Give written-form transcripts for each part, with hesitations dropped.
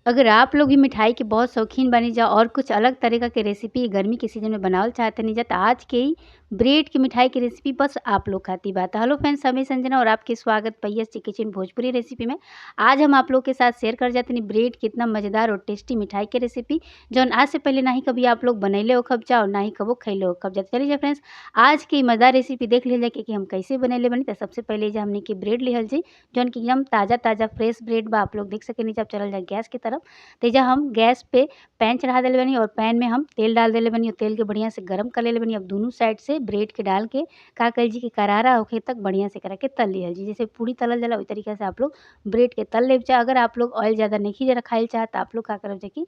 अगर आप लोग भी मिठाई के बहुत शौकीन बनी जा और कुछ अलग तरीक़ा के रेसिपी गर्मी के सीज़न में बनावल चाहते नहीं जा तो आज के ही ब्रेड की मिठाई की रेसिपी बस आप लोग खाती बात। हेलो फ्रेंड्स, मैं संजना और आपके स्वागत पैयस किचन भोजपुरी रेसिपी में। आज हम आप लोग के साथ शेयर कर जाते हैं ब्रेड की इतना मज़ेदार और टेस्टी मिठाई की रेसिपी जौन आज से पहले ना ही कभी आप लोग बनैले हो खब जा और ना ही कबो खैले हो खब जा। चलिए फ्रेंड्स, आज की मज़ेदार रेसिपी देख लीजिए कि हम कैसे बनैले बनी। तो सबसे पहले जो हमने की ब्रेड लिहल जी जौन की एकदम ताज़ा फ्रेश ब्रेड बा। आप लोग देख सके नीचे चलल जाए गैस की तरफ। तेजा हम गैस पे पैन चढ़ा देले बनी और पैन में हम तेल डाल देले बनी और तेल के बढ़िया से गरम कर लेले बनी। अब दोनों साइड से ब्रेड के डाल के का कइल जी कि करारा होखे तक बढ़िया से करा के तल लिहल जी। जैसे पूड़ी तलल जाला वही तरीके से आप लोग ब्रेड के तल लेब जा। अगर आप लोग ऑयल ज़्यादा नहीं जरा खाइल चाहत आप लोग का करब जा कि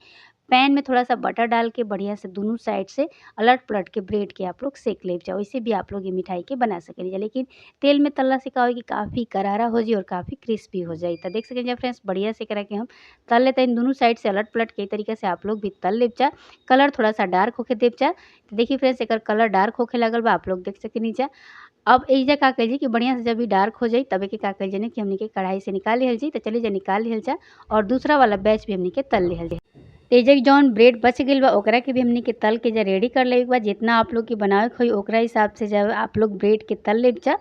पैन में थोड़ा सा बटर डाल के बढ़िया से दोनों साइड से अलट पलट के ब्रेड के आप लोग सेक लेब जा। वैसे भी आप लोग ये मिठाई के बना सकेली जा, लेकिन तेल में तलला से का होई कि काफ़ी करारा हो जी और काफ़ी क्रिस्पी हो जाई। तो देख सके जा फ्रेंड्स, बढ़िया से करा के हम तल लेते हैं दोनों साइड से अलट पलट के तरीके से आप लोग भी तल लेब जा। कलर थोड़ा सा डार्क होके देब जा। तो देखिए फ्रेंड्स, एकर कलर डार्क होखे लगल बा, आप लोग देख सकेनी जा। अब एइजा का कइल जी कि बढ़िया से जब ई डार्क हो जाई तब एके का कइल जाने कि हमनी के कढ़ाई से निकाल लिहल जी। तो चलिए जा निकाल लिहल जा और दूसरा वाला बैच भी हमनी के तल लिहल जा। एइजा जौन ब्रेड बच गइल बा ओकरा के भी हमनी के तल के जा रेडी कर लेवे के बा। जितना आप लोग के बनावे के होई ओकरा हिसाब से जब आप लोग ब्रेड के तल लेब जा।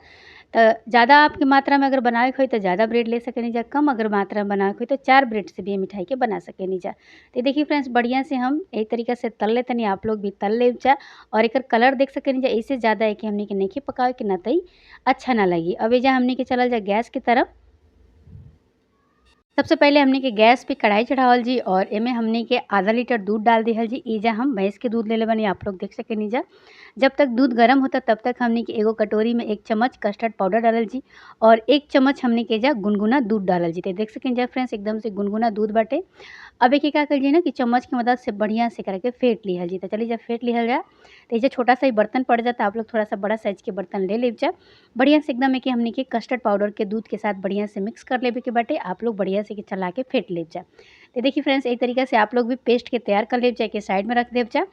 तो ज़्यादा आपकी मात्रा में अगर बनावे के होई तो ज़्यादा ब्रेड ले सकेनी जा, कम अगर मात्रा में बनावे के होई तो 4 ब्रेड से भी ये मिठाई के बना सकेनी जा। तो देखिए फ्रेंड्स, बढ़िया से हम एही तरीका से तल लेतनी, आप लोग भी तल लेब जा और एकर कलर देख सकेनी जा। इससे ज़्यादा एके हमनी के नइखे पकावे के ना त ई अच्छा ना लगी। अब एइजा हमनी के चलल जा गैस की तरफ। सबसे पहले हमनी के गैस पे कढ़ाई चढ़ावल जी और एमे हमनी के आधा लीटर दूध डाल दिहल जी। एइजा हम भैंस के दूध लेले बानी, आप लोग देख सकेनी जा। जब तक दूध गरम होता तब तक हमनी के एगो कटोरी में 1 चम्मच कस्टर्ड पाउडर डालल जी और 1 चम्मच हमनी के एइजा गुनगुना दूध डालल जी। तो देख सकेनी जा फ्रेंड्स, एकदम से गुनगुना दूध बाटे। अब एके का कइल जी ना कि चम्मच की मदद से बढ़िया से करा के फेंट लिहल जी। तो चलिए जा फेंट लिहल जा। तो एइजा छोटा सा ही बर्तन पड़ जाता, आप लोग थोड़ा सा बड़ा साइज़ के बर्तन ले लेब जा। बढ़िया से एकदम एके हमनी के कस्टर्ड पाउडर के दूध के साथ बढ़िया से मिक्स कर लेवे के बाटे। आप लोग बढ़िया से एके चला के फेंट लेब जा। तो देखिए फ्रेंड्स, एही तरीका से आप लोग भी पेस्ट के तैयार कर लेब जा, एके साइड में रख देब जा।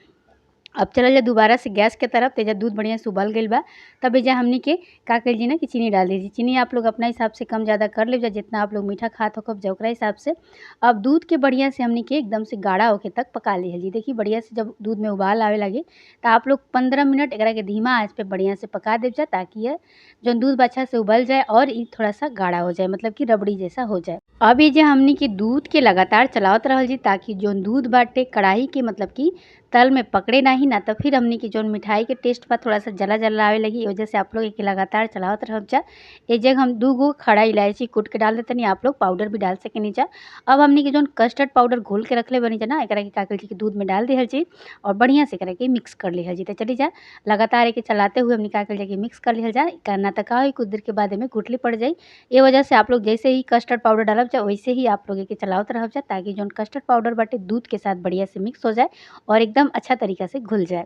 अब चलल जा दोबारा से गैस के तरफ। तो एइजा दूध बढ़िया से उबल गइल बा। तब एइजा हमनी के का कइल जी ना कि चीनी डाल दीजिए। चीनी आप लोग अपना हिसाब से कम ज़्यादा कर लेब जा, जितना आप लोग मीठा खात होखब जा ओकरा हिसाब से। अब दूध के बढ़िया से हमनी के एकदम से गाढ़ा होखे तक पका लिहल जी। देखिए बढ़िया से जब दूध में उबाल आवे लागे तो आप लोग 15 मिनट एकरा के धीमा आँच पे बढ़िया से पका देब जा, ताकि ये जौन दूध बा अच्छा से उबल जाए और ई थोड़ा सा गाढ़ा हो जाए, मतलब कि रबड़ी जैसा हो जाए। अब एइजा हमनी के दूध के लगातार चलावत रहल जी, ताकि जौन दूध बाटे कढ़ाई के मतलब कि तल में पकड़े नाही, ना तो फिर हमनी के जौन मिठाई के टेस्ट बा थोड़ा सा जला आवे लगी। ए वजह से आप लोग एके लगातार चलावत रहब जा। ए जगह हम 2 गो खड़ा इलायची कूट के डाल देतनी, आप लोग पाउडर भी डाल सकेनी जा। अब हमनी के जौन कस्टर्ड पाउडर घोल के रखले बानी जा ना, एकरा के का कइल जी कि दूध में डाल दिहल जी और बढ़िया से एकरा के मिक्स कर लिहल जी। तो चली जा लगातार एके चलाते हुए हमनी का कइल जा कि मिक्स कर लिहल जा, ना तो का होई कुछ देर के बाद एमे गुठली पड़ जाई। ए वजह से आप लोग जैसे ही कस्टर्ड पाउडर डालब जा वैसे ही आप लोग एके चलावत रहब जा, ताकि जौन कस्टर्ड पाउडर बाटे दूध के साथ बढ़िया से मिक्स हो जाए और एकदम अच्छा तरीका से घुल जाए।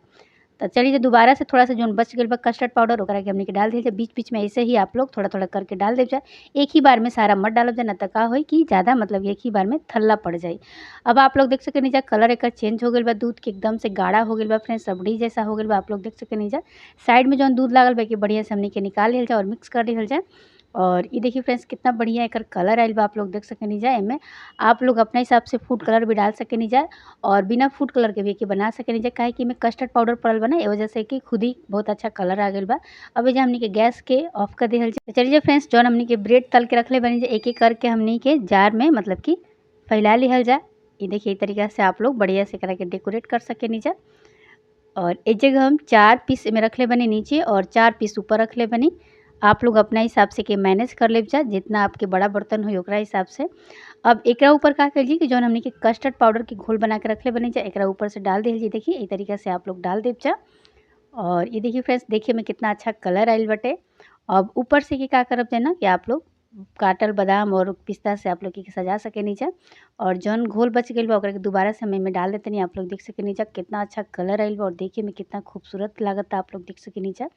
तो चलिए दोबारा से थोड़ा सा जौन बच गइल बा कस्टर्ड पाउडर ओकरा के हमनी के डाल दिहल जा। बीच-बीच में ऐसे ही आप लोग थोड़ा-थोड़ा करके डाल देब जा। एक ही बार में सारा मत डालब जा, ना तो का होई कि ज़्यादा मतलब एक ही बार में थल्ला पड़ जाई। अब आप लोग देख सकेनी जा कलर एकर चेंज हो गइल बा, दूध के एकदम से गाढ़ा हो गइल बा फ्रेंड्स, रबड़ी जैसा हो गइल बा, आप लोग देख सकेनी जा। साइड में जौन दूध लागल बा एके बढ़िया से हमनी के निकाल लिहल जा और मिक्स कर लिहल जा। और ये देखिए फ्रेंड्स, कितना बढ़िया एकर कलर आइल बा, आप लोग देख सकेनी जा। एमे आप लोग अपना हिसाब से फूड कलर भी डाल सकेनी जा और बिना फूड कलर के भी एके बना सकेनी जा, काहे कि एमे कस्टर्ड पाउडर पड़ल बा ना, ए वजह से कि खुद ही बहुत अच्छा कलर आ गइल बा। अब एइजा हमनी के गैस के ऑफ कर दिहल जा। चलिए फ्रेंड्स, जौन हमनी के ब्रेड तल के रखले बानी जा एक-एक करके हमनी के जार में मतलब कि फैला लिहल जा। ये देखिए, ई तरीका से आप लोग बढ़िया से एकरा के डेकोरेट कर सकेनी जा। और ए जगह हम 4 पीस एमे रखले बानी नीचे और 4 पीस ऊपर रखले बानी। आप लोग अपना हिसाब से के मैनेज कर लेब जा, जितना आपके बड़ा बर्तन होई ओकरा हिसाब से। अब एकरा ऊपर का कइल जी कि जौन हमनी के कस्टर्ड पाउडर के घोल बना के रखले बानी जा, एकरा ऊपर से डाल दिहल जी। देखिए ई तरीका से आप लोग डाल देब जा। और ये देखिए फ्रेंड्स, देखे में कितना अच्छा कलर आइल बाटे। अब ऊपर से के का करब जा ना कि आप लोग काटल बादाम और पिस्ता से आप लोग के सजा सकेनी जा। और जौन घोल बच गइल बा ओकरा के दोबारा से हम एमे डाल देतनी, आप लोग देख सकेनी जा कितना अच्छा कलर आइल बा और देखे में कितना खूबसूरत लागता, आप लोग देख सकेनी जा।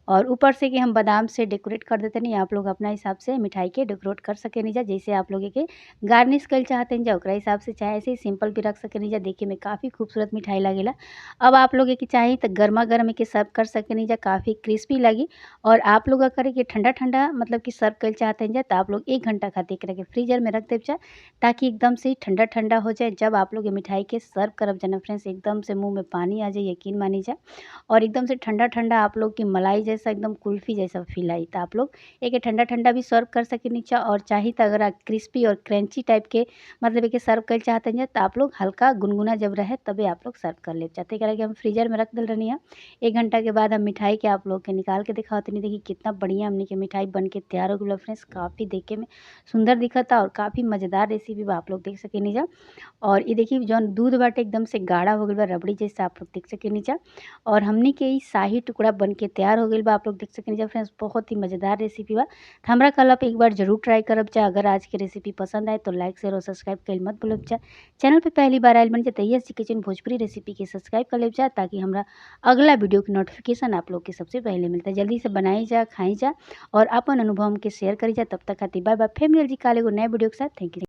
और ऊपर से कि हम बादाम से डेकोरेट कर देते नहीं, आप लोग अपना हिसाब से मिठाई के डेकोरेट कर सकेनी जा, जैसे आप लोग के गार्निश कइल चाहतनी जा ओकरा हिसाब से, चाहे ऐसे ही सिंपल भी रख सकेनी जा। देखे में काफ़ी खूबसूरत मिठाई लागेला। अब आप लोग के चाही त गरमा-गरम एके सर्व कर सकेनी जा, काफ़ी क्रिस्पी लगी। और आप लोग अगर के ठंडा-ठंडा मतलब कि सर्व कइल चाहतनी जा, त आप लोग 1 घंटा खातिर एकरा के फ्रीज़र में रख देब जा, ताकि एकदम से ठंडा-ठंडा हो जाए। जब आप लोग ये मिठाई के सर्व करब जा ना फ्रेंड्स, एकदम से मुँह में पानी आ जाए, यकीन मानी जा। और एकदम से ठंडा-ठंडा आप लोग की मलाई जैसा एकदम कुल्फ़ी जैसा फ़ील आई। त आप लोग एके ठंडा-ठंडा भी सर्व कर सकेनी जा, और चाही त अगर क्रिस्पी और क्रंची टाइप के मतलब एके सर्व कइल चाहतनी जा, त आप लोग हल्का गुनगुना जब रहे तबे आप लोग सर्व कर लेब जा। त एकरा के हम फ्रीज़र में रख देले रहनी है। 1 घंटा के बाद हम मिठाई के आप लोग के निकाल के दिखावतनी। देखी कितना बढ़िया हमनी के मिठाई बन के तैयार हो गइल बा फ्रेंड्स। काफ़ी देखे में सुंदर दिखता और काफ़ी मज़ेदार रेसिपी बा, आप लोग देख सकेनी जा। और ये देखिए जौन दूध बाटे एकदम से गाढ़ा हो गइल बा, रबड़ी जैसा आप लोग देख सकेनी जा। और हमनी के ई शाही टुकड़ा बन के तैयार हो गइल बा, आप लोग देख सकेनी जा फ्रेंड्स। बहुत ही मज़ेदार रेसिपी बा। त हमरा कहल आप एक बार ज़रूर ट्राई करब जा। अगर आज की रेसिपी पसंद आए तो लाइक, शेयर और सब्सक्राइब कइल मत भूलब जा। चैनल पे पहली बार आइल बानी जा त यस किचन भोजपुरी रेसिपी के सब्सक्राइब कर लेब जा, ताकि हमरा अगला वीडियो के नोटिफ़िकेशन आप लोग के सबसे पहले मिलता। जल्दी से बनाई जा, खाई जा और अपन अनुभव हमके शेयर करी जा। तब तक खातिर बाय बाय। फिर मिलल जी काल एगो नए वीडियो के साथ। Thank you.